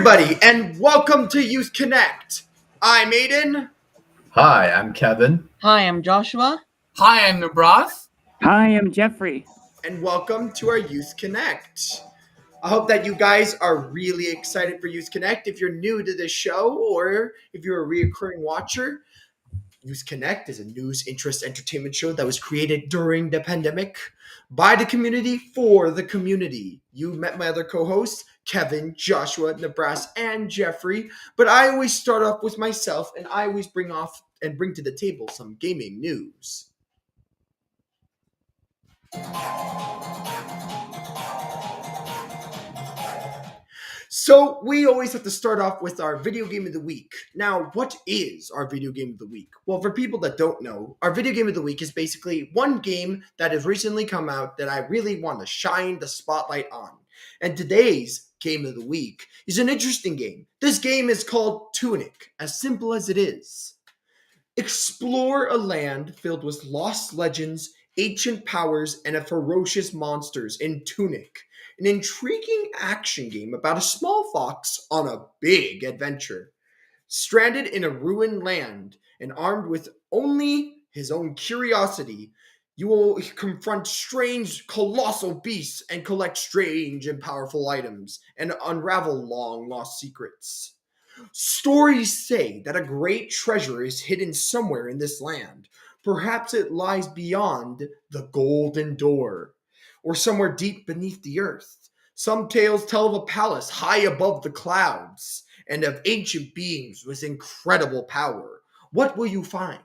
everybody, and welcome to Youth Connect. I'm Aiden. Hi, I'm Kevin. Hi, I'm Joshua. Hi, I'm Nibras. Hi, I'm Jeffrey. And welcome to our Youth Connect. I hope that you guys are really excited for Youth Connect. If you're new to this show or if you're a reoccurring watcher, Youth Connect is a news, interest, entertainment show that was created during the pandemic by the community for the community. You met my other co-hosts, Kevin, Joshua, Nibras, and Jeffrey, but I always start off with myself, and I always bring to the table some gaming news. So we always have to start off with our video game of the week. Now, what is our video game of the week? Well, for people that don't know, our video game of the week is basically one game that has recently come out that I really want to shine the spotlight on. And today's game of the week is an interesting game. This game is called Tunic, as simple as it is. Explore a land filled with lost legends, ancient powers, and ferocious monsters in Tunic, an intriguing action game about a small fox on a big adventure. Stranded in a ruined land and armed with only his own curiosity, you will confront strange, colossal beasts and collect strange and powerful items and unravel long lost secrets. Stories say that a great treasure is hidden somewhere in this land. Perhaps it lies beyond the Golden Door, or somewhere deep beneath the earth. Some tales tell of a palace high above the clouds, and of ancient beings with incredible power. What will you find?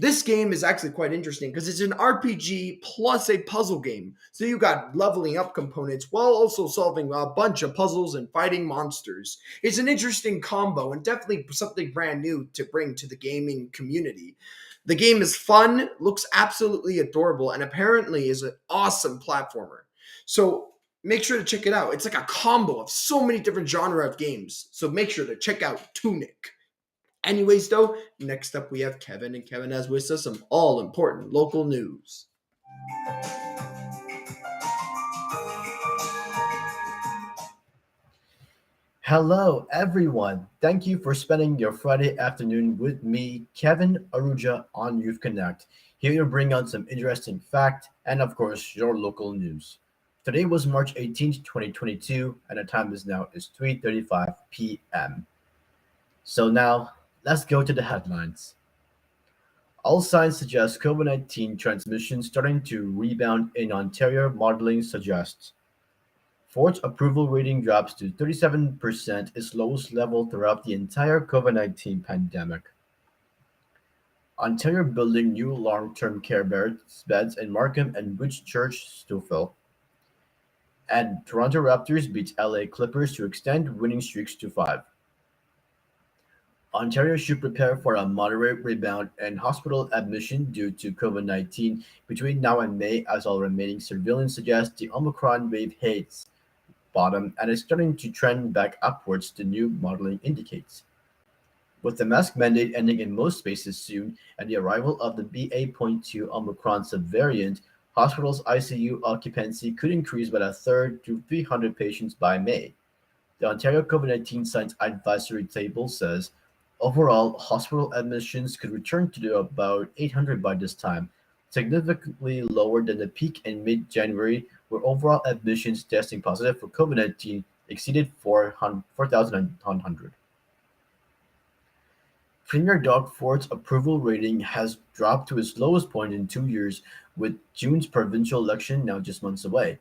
This game is actually quite interesting because it's an RPG plus a puzzle game. So you got leveling up components while also solving a bunch of puzzles and fighting monsters. It's an interesting combo and definitely something brand new to bring to the gaming community. The game is fun, looks absolutely adorable, and apparently is an awesome platformer. So make sure to check it out. It's like a combo of so many different genre of games. So make sure to check out Tunic. Anyways, though, next up we have Kevin, and Kevin has with us some all-important local news. Hello, everyone. Thank you for spending your Friday afternoon with me, Kevin Aruja, on Youth Connect. Here to bring on some interesting fact and, of course, your local news. Today was March 18th, 2022, and the time is 3:35 p.m. So now, let's go to the headlines. All signs suggest COVID-19 transmission starting to rebound in Ontario. Modeling suggests Ford's approval rating drops to 37%, its lowest level throughout the entire COVID-19 pandemic. Ontario building new long-term care beds in Markham and Whitchurch Stouffville. And Toronto Raptors beat LA Clippers to extend winning streaks to 5. Ontario should prepare for a moderate rebound in hospital admission due to COVID-19 between now and May, as all remaining surveillance suggests the Omicron wave hits bottom and is starting to trend back upwards, the new modeling indicates. With the mask mandate ending in most spaces soon and the arrival of the BA.2 Omicron subvariant, hospitals' ICU occupancy could increase by a third to 300 patients by May. The Ontario COVID-19 Science Advisory Table says overall hospital admissions could return to about 800 by this time, significantly lower than the peak in mid-January, where overall admissions testing positive for COVID-19 exceeded 4,100. Premier Doug Ford's approval rating has dropped to its lowest point in 2 years, with June's provincial election now just months away.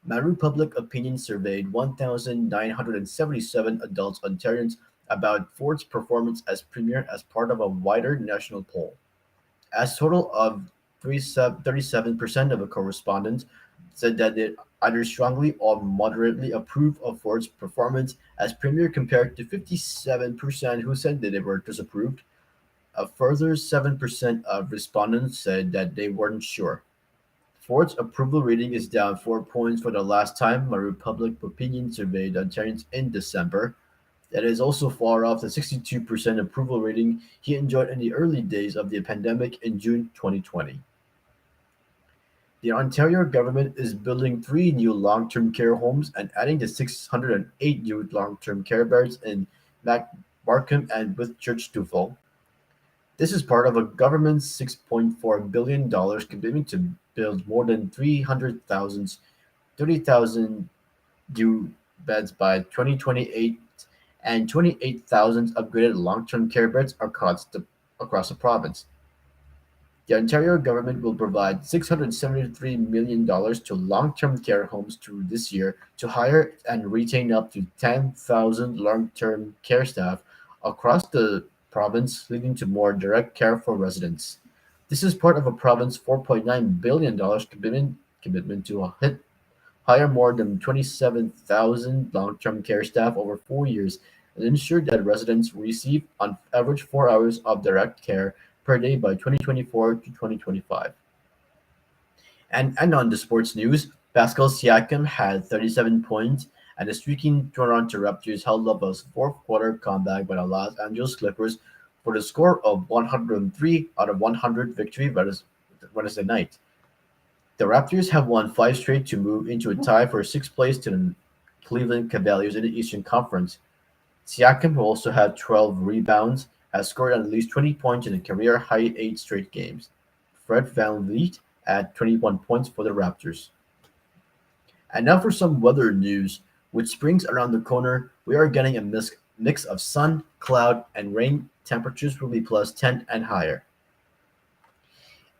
Maru Public Opinion surveyed 1,977 adult Ontarians about Ford's performance as premier as part of a wider national poll. As total of 37% of the correspondents said that they either strongly or moderately approve of Ford's performance as premier, compared to 57% who said that they were disapproved. A further 7% of respondents said that they weren't sure. Ford's approval rating is down 4 points for the last time Maru Public Opinion surveyed Ontarians in December. That is also far off the 62% approval rating he enjoyed in the early days of the pandemic in June 2020. The Ontario government is building three new long-term care homes and adding the 608 new long-term care beds in Markham and Whitchurch Tufel. This is part of a government's $6.4 billion commitment to build more than 30,000 new beds by 2028 and 28,000 upgraded long-term care beds across the province. The Ontario government will provide $673 million to long-term care homes through this year to hire and retain up to 10,000 long-term care staff across the province, leading to more direct care for residents. This is part of a province $4.9 billion commitment to hire more than 27,000 long-term care staff over 4 years and ensure that residents receive on average 4 hours of direct care per day by 2024 to 2025. And on the sports news, Pascal Siakam had 37 points, and the streaking Toronto Raptors held up a fourth quarter comeback by the Los Angeles Clippers for the score of 103 out of 100 victory Wednesday night. The Raptors have won five straight to move into a tie for sixth place to the Cleveland Cavaliers in the Eastern Conference. Siakam, who also had 12 rebounds, has scored at least 20 points in a career-high eight straight games. Fred VanVleet had 21 points for the Raptors. And now for some weather news. With springs around the corner, we are getting a mix of sun, cloud, and rain. Temperatures will be plus 10 and higher.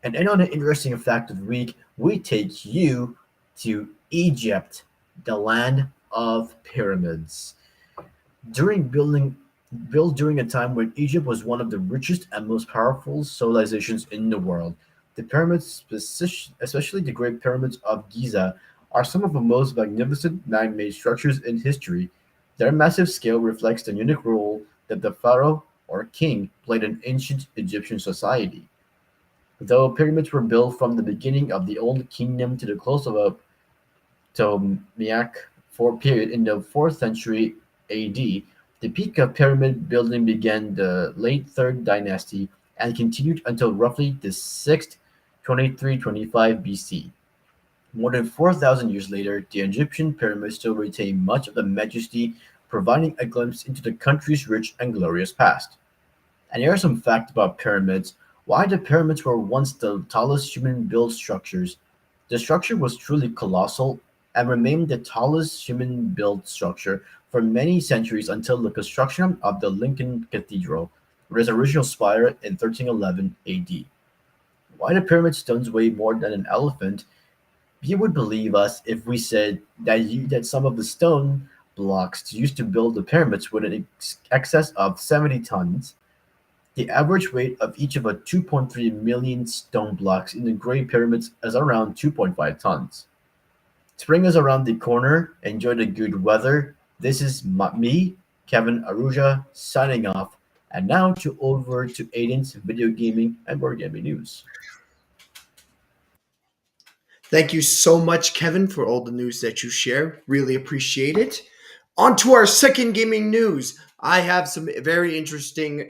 And on an interesting fact of the week, we take you to Egypt, the land of pyramids. During building Built during a time when Egypt was one of the richest and most powerful civilizations in the world, the pyramids, especially the Great Pyramids of Giza, are some of the most magnificent man-made structures in history. Their massive scale reflects the unique role that the pharaoh or king played in ancient Egyptian society. Though pyramids were built from the beginning of the Old Kingdom to the close of a Ptolemaic period in the 4th century AD, the peak of pyramid building began the late 3rd dynasty and continued until roughly the 6th 2325 BC. More than 4,000 years later, the Egyptian pyramids still retain much of the majesty, providing a glimpse into the country's rich and glorious past. And here are some facts about pyramids. Why the pyramids were once the tallest human-built structures. The structure was truly colossal and remained the tallest human-built structure for many centuries until the construction of the Lincoln Cathedral, with its original spire in 1311 AD. Why the pyramid stones weigh more than an elephant? You would believe us if we said that some of the stone blocks used to build the pyramids would in excess of 70 tons. The average weight of each of the 2.3 million stone blocks in the Great Pyramids is around 2.5 tons. Spring is around the corner. Enjoy the good weather. This is me, Kevin Aruja, signing off. And now over to Aiden's video gaming and board gaming news. Thank you so much, Kevin, for all the news that you share. Really appreciate it. On to our second gaming news. I have a very interesting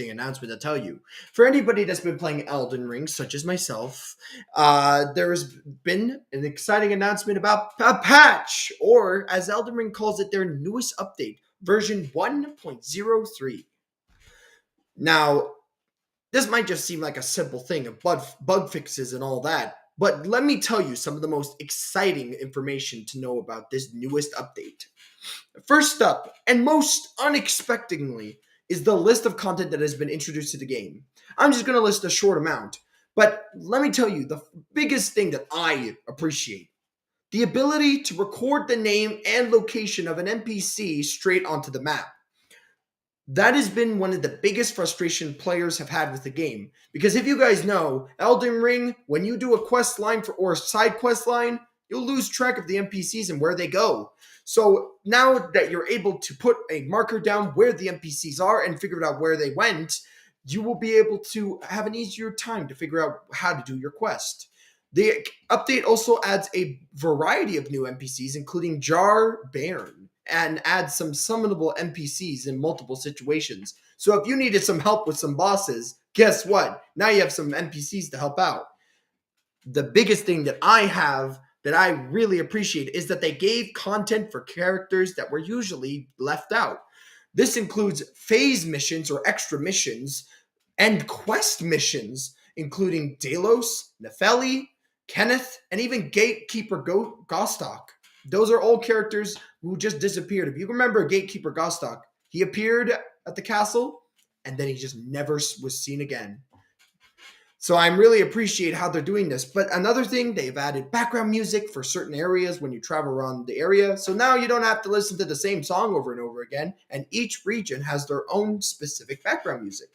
announcement to tell you. For anybody that's been playing Elden Ring, such as myself, there has been an exciting announcement about a patch, or as Elden Ring calls it, their newest update, version 1.03. Now, this might just seem like a simple thing of bug fixes and all that, but let me tell you some of the most exciting information to know about this newest update. First up, and most unexpectedly, is the list of content that has been introduced to the game. I'm just going to list a short amount, but let me tell you the biggest thing that I appreciate: the ability to record the name and location of an NPC straight onto the map. That has been one of the biggest frustration players have had with the game. Because if you guys know, Elden Ring, when you do a quest line or a side quest line, you'll lose track of the NPCs and where they go. So now that you're able to put a marker down where the NPCs are and figure out where they went, you will be able to have an easier time to figure out how to do your quest. The update also adds a variety of new NPCs, including Jar Bairn, and adds some summonable NPCs in multiple situations. So if you needed some help with some bosses, guess what? Now you have some NPCs to help out. The biggest thing that I have that I really appreciate is that they gave content for characters that were usually left out. This includes phase missions or extra missions and quest missions, including Delos, Nefeli, Kenneth, and even Gatekeeper Gostock. Those are all characters who just disappeared. If you remember Gatekeeper Gostock, he appeared at the castle and then he just never was seen again. So I'm really appreciate how they're doing this. But another thing, they've added background music for certain areas when you travel around the area. So now you don't have to listen to the same song over and over again. And each region has their own specific background music.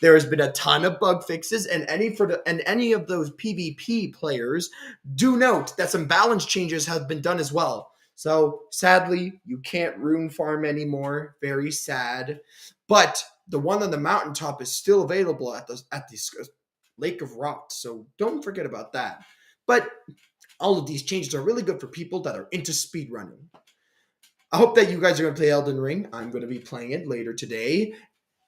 There has been a ton of bug fixes, and any of those PvP players do note that some balance changes have been done as well. So sadly, you can't rune farm anymore. Very sad. But the one on the mountaintop is still available at the Lake of Rot. So don't forget about that. But all of these changes are really good for people that are into speedrunning. I hope that you guys are going to play Elden Ring. I'm going to be playing it later today.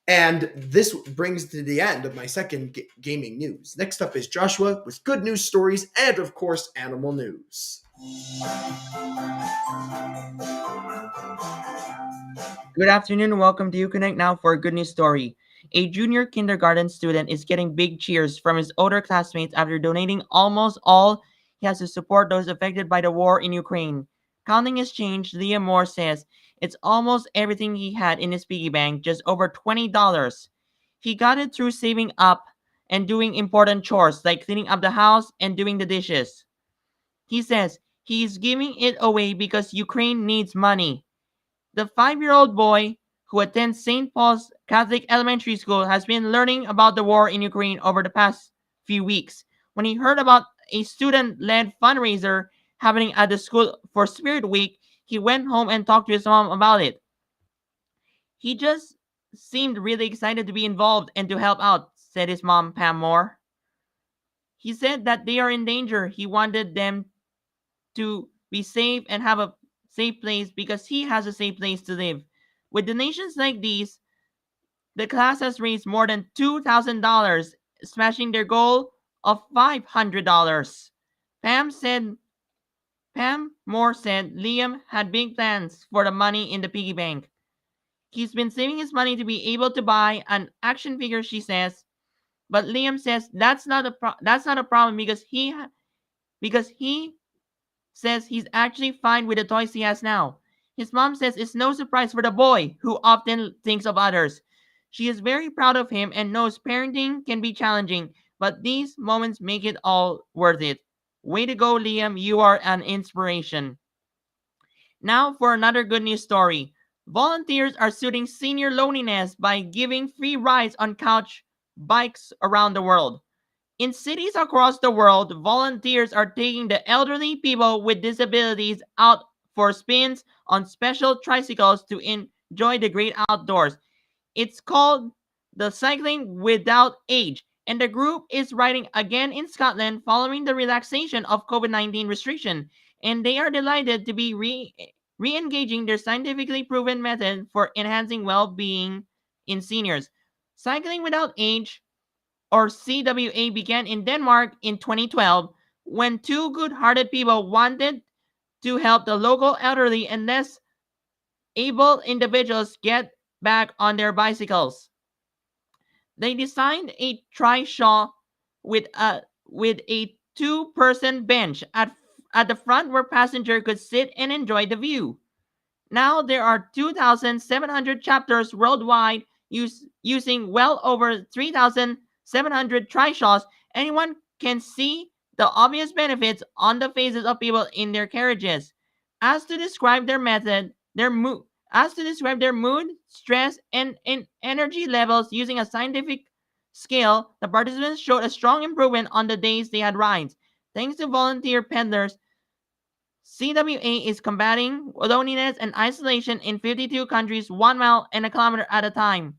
And this brings to the end of my second gaming news. Next up is Joshua with good news stories and, of course, animal news. Good afternoon and welcome to Uconnect Now for a good news story. A junior kindergarten student is getting big cheers from his older classmates after donating almost all he has to support those affected by the war in Ukraine. Counting his change, Liam Moore says it's almost everything he had in his piggy bank, just over $20. He got it through saving up and doing important chores like cleaning up the house and doing the dishes. He says he's giving it away because Ukraine needs money. The 5-year-old boy who attends St. Paul's Catholic Elementary School has been learning about the war in Ukraine over the past few weeks. When he heard about a student-led fundraiser happening at the school for Spirit Week, he went home and talked to his mom about it. He just seemed really excited to be involved and to help out, said his mom, Pam Moore. He said that they are in danger. He wanted them to be safe and have a safe place because he has a safe place to live. With donations like these, the class has raised more than $2,000, smashing their goal of $500. Pam Moore said Liam had big plans for the money in the piggy bank. He's been saving his money to be able to buy an action figure, she says. But Liam says that's not a problem because he says he's actually fine with the toys he has now. His mom says it's no surprise for the boy who often thinks of others. She is very proud of him and knows parenting can be challenging, but these moments make it all worth it. Way to go, Liam. You are an inspiration. Now for another good news story. Volunteers are suiting senior loneliness by giving free rides on couch bikes around the world. In cities across the world, volunteers are taking the elderly people with disabilities out for spins on special tricycles to enjoy the great outdoors. It's called the Cycling Without Age, and the group is riding again in Scotland following the relaxation of COVID-19 restriction, and they are delighted to be re-engaging their scientifically proven method for enhancing well-being in seniors. Cycling Without Age or CWA began in Denmark in 2012 when two good-hearted people wanted to help the local elderly and less able individuals get back on their bicycles. They designed a trishaw with a two-person bench at the front where passengers could sit and enjoy the view. Now there are 2,700 chapters worldwide using well over 3,700 trishaws. Anyone can see the obvious benefits on the faces of people in their carriages. As to describe their method, as to describe their mood, stress, and energy levels using a scientific scale, the participants showed a strong improvement on the days they had rides. Thanks to volunteer peddlers, CWA is combating loneliness and isolation in 52 countries, 1 mile and a kilometer at a time.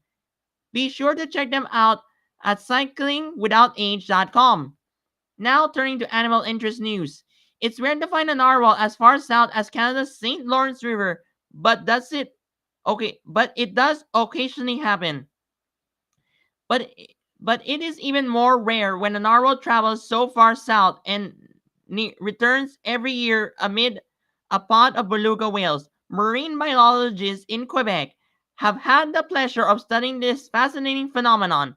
Be sure to check them out at cyclingwithoutage.com. Now turning to animal interest news. It's rare to find a narwhal as far south as Canada's St. Lawrence River, but it does occasionally happen. But But it is even more rare when a narwhal travels so far south and returns every year amid a pod of beluga whales. Marine biologists in Quebec have had the pleasure of studying this fascinating phenomenon.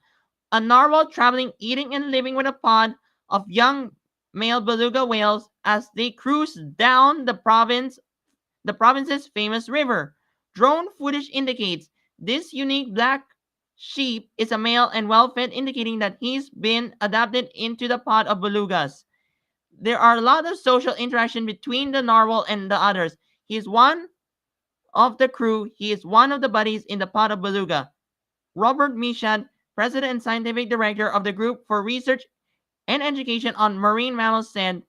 A narwhal traveling, eating, and living with a pod of young male beluga whales as they cruise down the province's famous river. Drone footage indicates this unique black sheep is a male and well fed, indicating that he's been adapted into the pod of belugas. There are a lot of social interaction between the narwhal and the others. He is one of the crew, he is one of the buddies in the pod of beluga. Robert Michaud, president and scientific director of the Group for Research and Education on Marine Mammals, said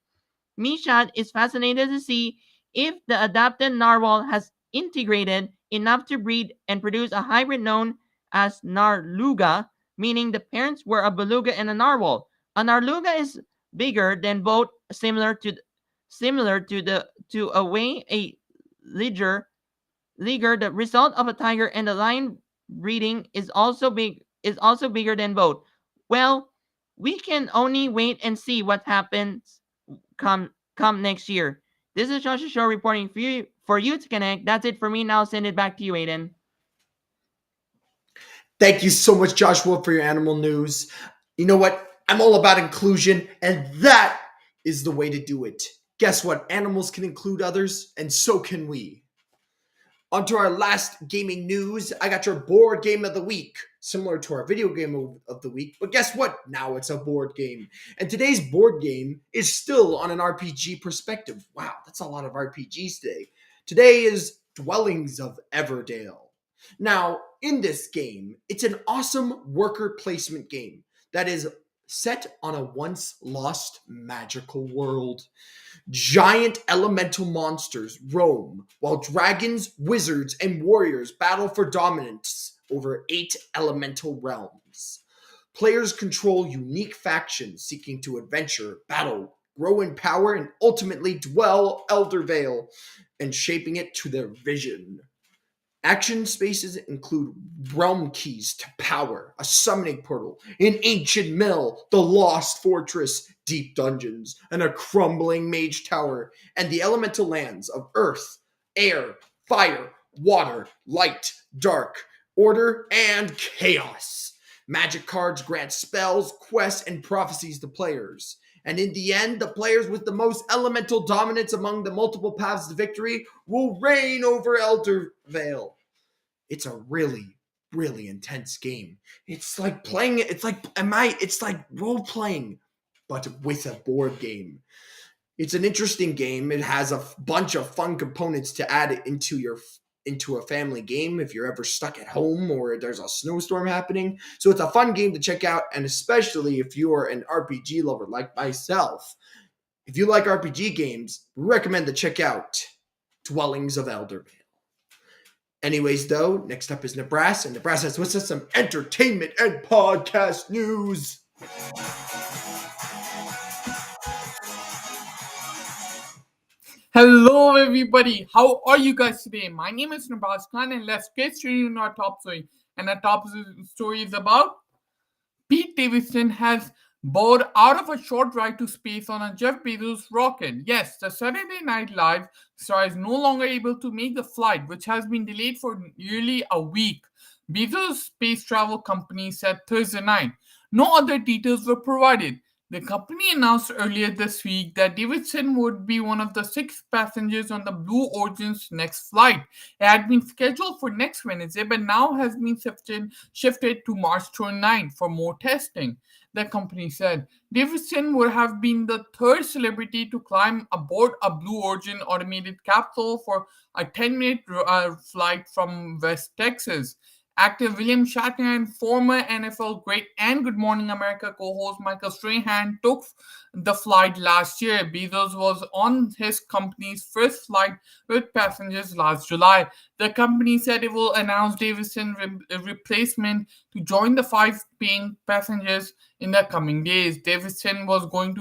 Michaud is fascinated to see if the adapted narwhal has integrated enough to breed and produce a hybrid known as narluga, meaning the parents were a beluga and a narwhal. A narluga is bigger than both, similar to a way a liger, the result of a tiger and a lion breeding is also bigger than both. Well, we can only wait and see what happens come next year. This is Joshua Show reporting for you to connect. That's it for me. Now send it back to you, Aiden. Thank you so much, Joshua, for your animal news. You know what? I'm all about inclusion, and that is the way to do it. Guess what? Animals can include others, and so can we. On to our last gaming news. I got your board game of the week, similar to our video game of the week, but guess what? Now it's a board game. And today's board game is still on an RPG perspective. Wow, that's a lot of RPGs today. Today is Dwellings of Everdale. Now, in this game, it's an awesome worker placement game that is set on a once lost magical world. Giant elemental monsters roam, while dragons, wizards, and warriors battle for dominance over 8 elemental realms. Players control unique factions seeking to adventure, battle, grow in power, and ultimately dwell Eldervale and shaping it to their vision. Action spaces include realm keys to power, a summoning portal, an ancient mill, the lost fortress, deep dungeons, and a crumbling mage tower, and the elemental lands of earth, air, fire, water, light, dark, order, and chaos. Magic cards grant spells, quests, and prophecies to players. And in the end, the players with the most elemental dominance among the multiple paths to victory will reign over Eldervale. It's a really, really intense game. It's like role playing, but with a board game. It's an interesting game. It has a bunch of fun components to add into a family game if you're ever stuck at home or there's a snowstorm happening. So it's a fun game to check out, and especially if you are an RPG lover like myself. If you like RPG games, we recommend to check out Dwellings of Eldervale. Anyways, though, next up is Nibras, and Nibras has with us some entertainment and podcast news. Hello, everybody. How are you guys today? My name is Nibras Khan, and let's get straight into our top story. And our top story is about Pete Davidson has bowed out of a short ride to space on a Jeff Bezos rocket. Yes, the Saturday Night Live star is no longer able to make the flight, which has been delayed for nearly a week. Bezos' space travel company said Thursday night. No other details were provided. The company announced earlier this week that Davidson would be one of the 6 passengers on the Blue Origin's next flight. It had been scheduled for next Wednesday, but now has been shifted to March 29 for more testing. The company said Davidson would have been the 3rd celebrity to climb aboard a Blue Origin automated capsule for a 10-minute flight from West Texas. Actor William Shatner and former NFL great and Good Morning America co-host Michael Strahan took the flight last year. Bezos was on his company's first flight with passengers last July. The company said it will announce Davidson's replacement to join the 5 paying passengers in the coming days. Davidson was going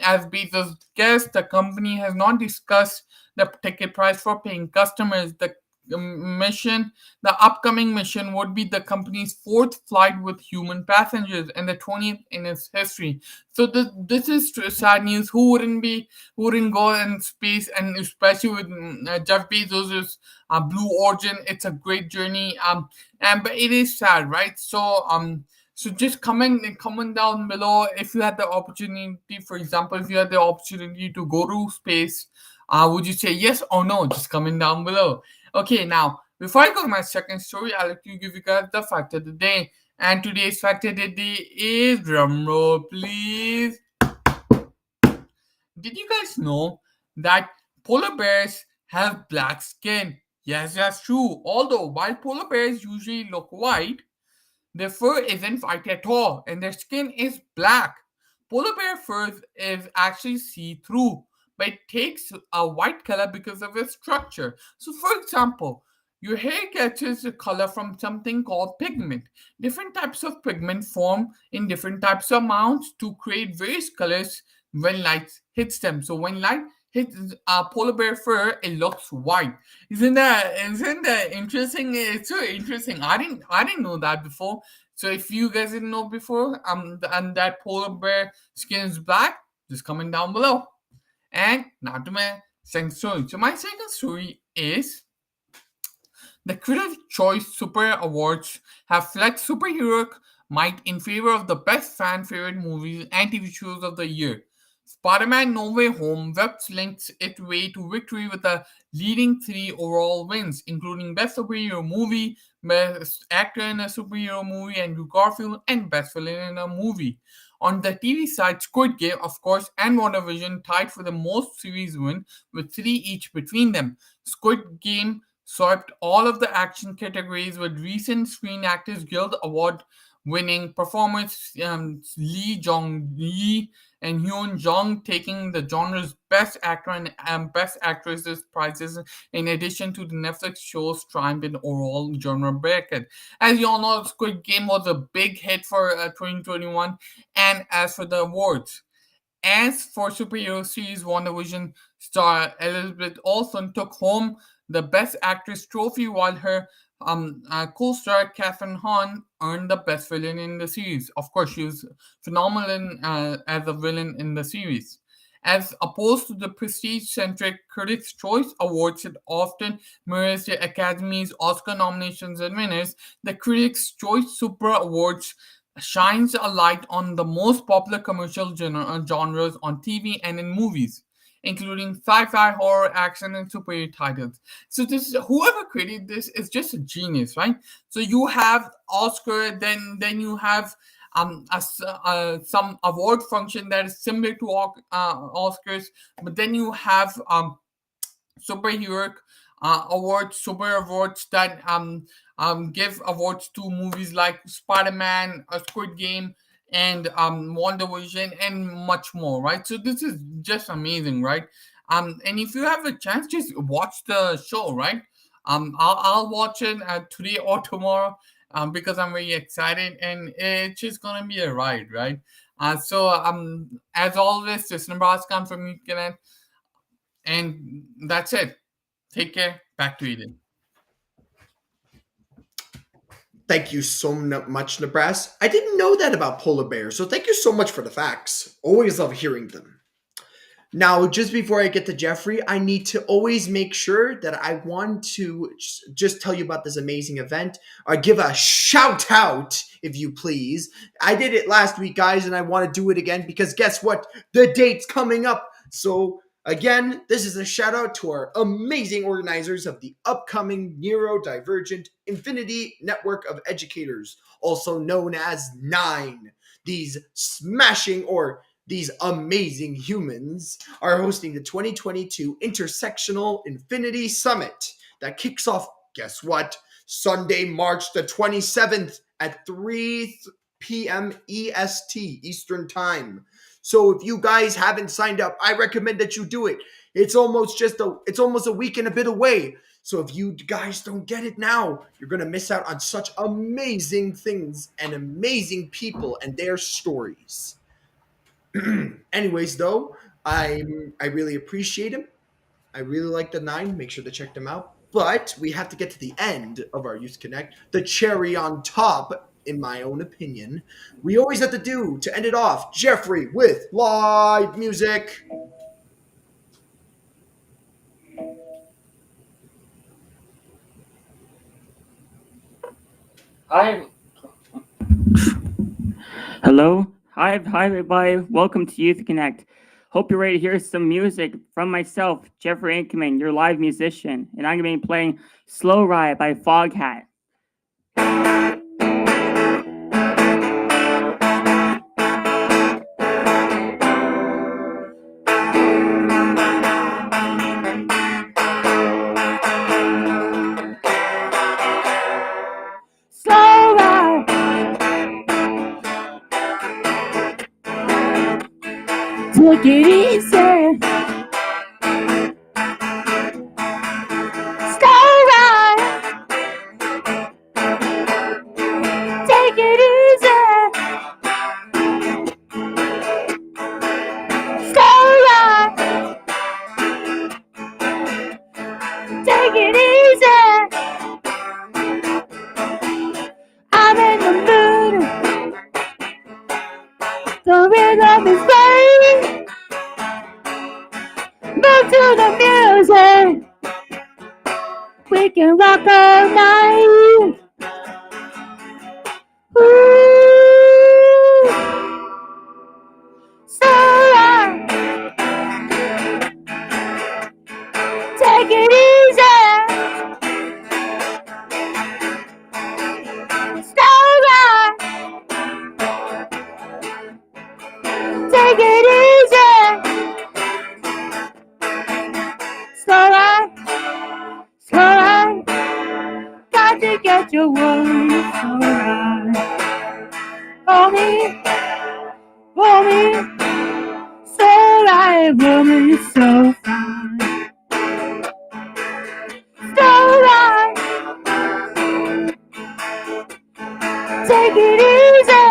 as Bezos' guest. The company has not discussed the ticket price for paying customers. The mission, the upcoming mission would be the company's fourth flight with human passengers and the 20th in its history. So this is sad news. Who wouldn't go in space, and especially with Jeff Bezos' Blue Origin, it's a great journey. And but it is sad, right? So just comment down below if you had the opportunity. For example, if you had the opportunity to go to space, would you say yes or no? Just comment down below. Okay, now before I go to my second story, I'd like to give you guys the fact of the day. And today's fact of the day is, drumroll please. Did you guys know that polar bears have black skin? Yes, that's true. Although while polar bears usually look white, their fur isn't white at all, and their skin is black. Polar bear fur is actually see-through, but it takes a white color because of its structure. So, for example, your hair catches a color from something called pigment. Different types of pigment form in different types of amounts to create various colors when light hits them. So, when light hits polar bear fur, it looks white. Isn't that interesting? It's so interesting. I didn't know that before. So if you guys didn't know before, and that polar bear skin is black, just comment down below. And now to my second story. So my second story is the Critics' Choice Super Awards have flexed superheroic might in favor of the best fan favorite movies and TV shows of the year. Spider-Man No Way Home links its way to victory with the leading three overall wins, including Best Superhero Movie, Best Actor in a Superhero Movie, Andrew Garfield, and Best Villain in a Movie. On the TV side, Squid Game, of course, and WandaVision tied for the most series win, with three each between them. Squid Game swept all of the action categories with recent Screen Actors Guild Award winning performance Lee Jong-yi and Hyun Jung taking the genre's Best Actor and Best Actresses prizes, in addition to the Netflix show's triumph in overall genre bracket. As you all know, Squid Game was a big hit for 2021. And as for the awards, as for superhero series, WandaVision star Elizabeth Olsen took home the Best Actress trophy, while her co-star Catherine Hahn earned the Best Villain in the series. Of course, she was phenomenal as a villain in the series. As opposed to the prestige-centric Critics' Choice Awards that often mirrors the Academy's Oscar nominations and winners, the Critics' Choice Super Awards shines a light on the most popular commercial genres on TV and in movies, including sci-fi, horror, action, and superhero titles. So this whoever created this is just a genius, right? So you have Oscar, then you have some award function that is similar to Oscars, but then you have superhero super awards that give awards to movies like Spider-Man, Squid Game, and WandaVision, and much more, right? So this is just amazing, right? And if you have a chance, just watch the show, right? I'll watch it today or tomorrow, because I'm very excited, and it's just gonna be a ride, right? As always, this is Nibras Khan from Ankenmann, and that's it. Take care. Back to Eden. Thank you so much, Nibras. I didn't know that about polar bears, so thank you so much for the facts. Always love hearing them. Now, just before I get to Jeffrey, I need to always make sure that I want to just tell you about this amazing event, or give a shout out, if you please. I did it last week, guys, and I want to do it again because guess what? The date's coming up. So again, this is a shout out to our amazing organizers of the upcoming Neurodivergent Infinity Network of Educators, also known as NINE. These amazing humans are hosting the 2022 Intersectional Infinity Summit that kicks off, guess what? Sunday, March the 27th at 3 p.m. EST, Eastern Time. So if you guys haven't signed up, I recommend that you do it. It's almost a week and a bit away. So if you guys don't get it now, you're going to miss out on such amazing things and amazing people and their stories. Anyways, though, I really appreciate him. I really like the NINE. Make sure to check them out. But we have to get to the end of our Youth Connect, the cherry on top, in my own opinion. We always have to do, to end it off, Jeffrey with live music. Hello. Hi, everybody. Welcome to Youth Connect. Hope you're ready to hear some music from myself, Jeffrey Ankenmann, your live musician, and I'm going to be playing Slow Ride by Foghat. Slow ride. Take it easy. Slow ride. Take it easy. Slow ride. Take it easy. I'm in the mood. The rhythm is right. Move to the music. We can rock all night. Ooh. So long. Take it easy. Slow down. Take it easy. Slow down. Slow down. Got to get your words so right. Hold me. Hold me. So right, woman, you're so fine. So right. Take it easy.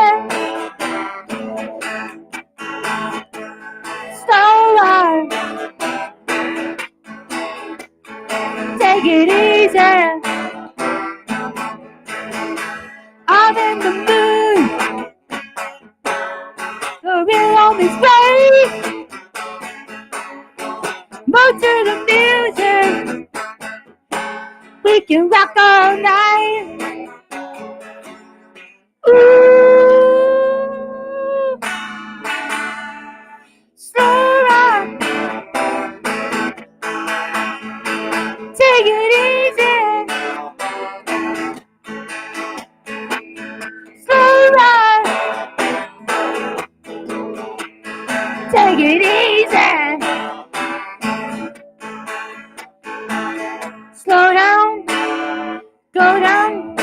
Slow right. Take it easy. I'm in the mood. The rhythm is right. Move to the music. We can rock all night. Ooh. Slow down. Take it easy. Slow down. Take it easy. Slow down. Go down.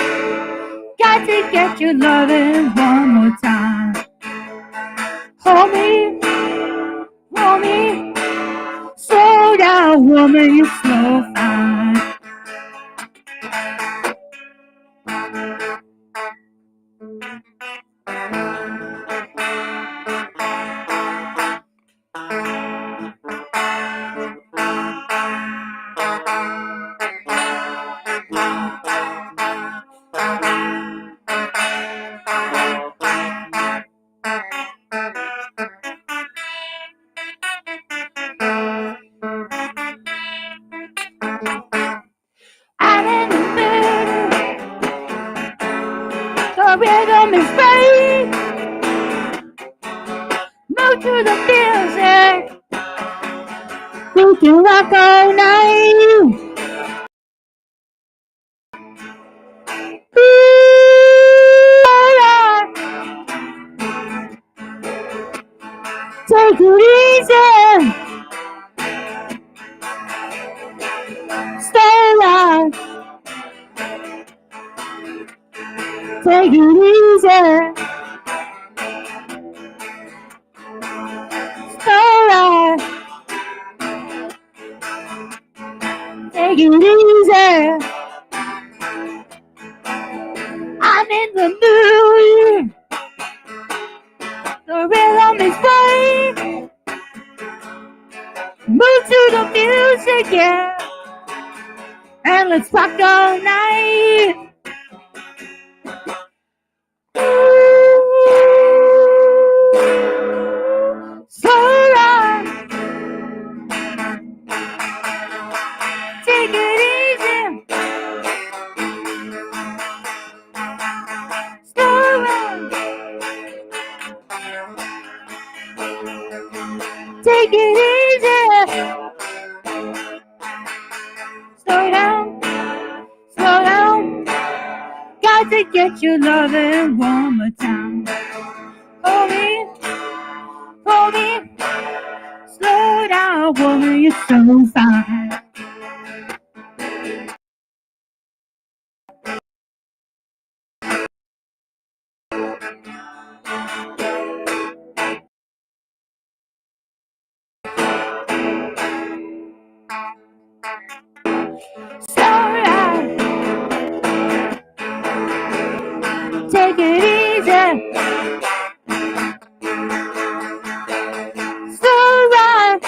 Got to get your loving one more time. Hold me. Hold me. Slow down, woman, you're slow fine. I'm in the mood. The rhythm is right. Move to the music. We can rock all night. Ooh, yeah. Take it easy. Stay alive. Take it easy. Stay alive. Take it easy. I'm in the mood. The rhythm is right. Move to the music, yeah. And down, let's rock all night. Slow down. Take it easy. Slow down. Take it easy. Slow down. Slow down. Got to get your loving one more time. Hold me. Hold me. Slow down, woman, you're so fine. Slow down. Take it easy. Slow down.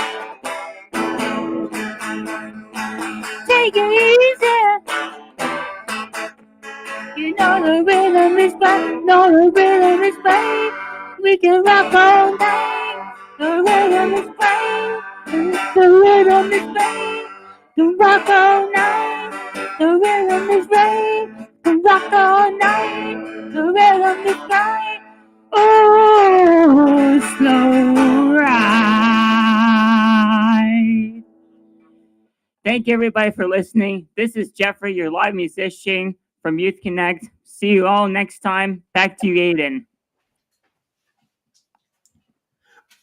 Take it easy. You know the rhythm is right. Know the rhythm is right. We can rock all night. The rhythm is right. The rhythm is right. The rock all night. The rhythm is right. The rock all night. The rhythm is right. Oh, slow ride. Thank you, everybody, for listening. This is Jeffrey, your live musician from Youth Connect. See you all next time. Back to you, Aiden.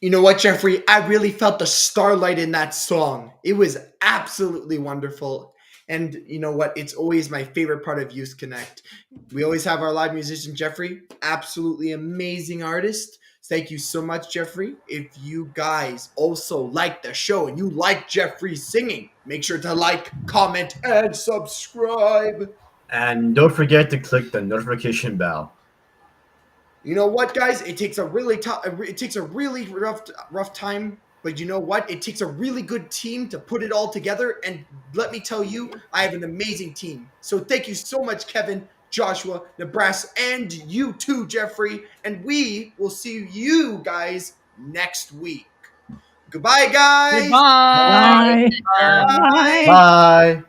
You know what, Jeffrey? I really felt the starlight in that song. It was absolutely wonderful. And you know what? It's always my favorite part of Youth Connect. We always have our live musician, Jeffrey. Absolutely amazing artist. Thank you so much, Jeffrey. If you guys also like the show and you like Jeffrey's singing, make sure to like, comment, and subscribe. And don't forget to click the notification bell. You know what, guys? It takes a really rough time, but you know what? It takes a really good team to put it all together. And let me tell you, I have an amazing team. So thank you so much, Kevin, Joshua, Nibras, and you too, Jeffrey. And we will see you guys next week. Goodbye, guys. Goodbye. Bye. Bye. Bye. Bye.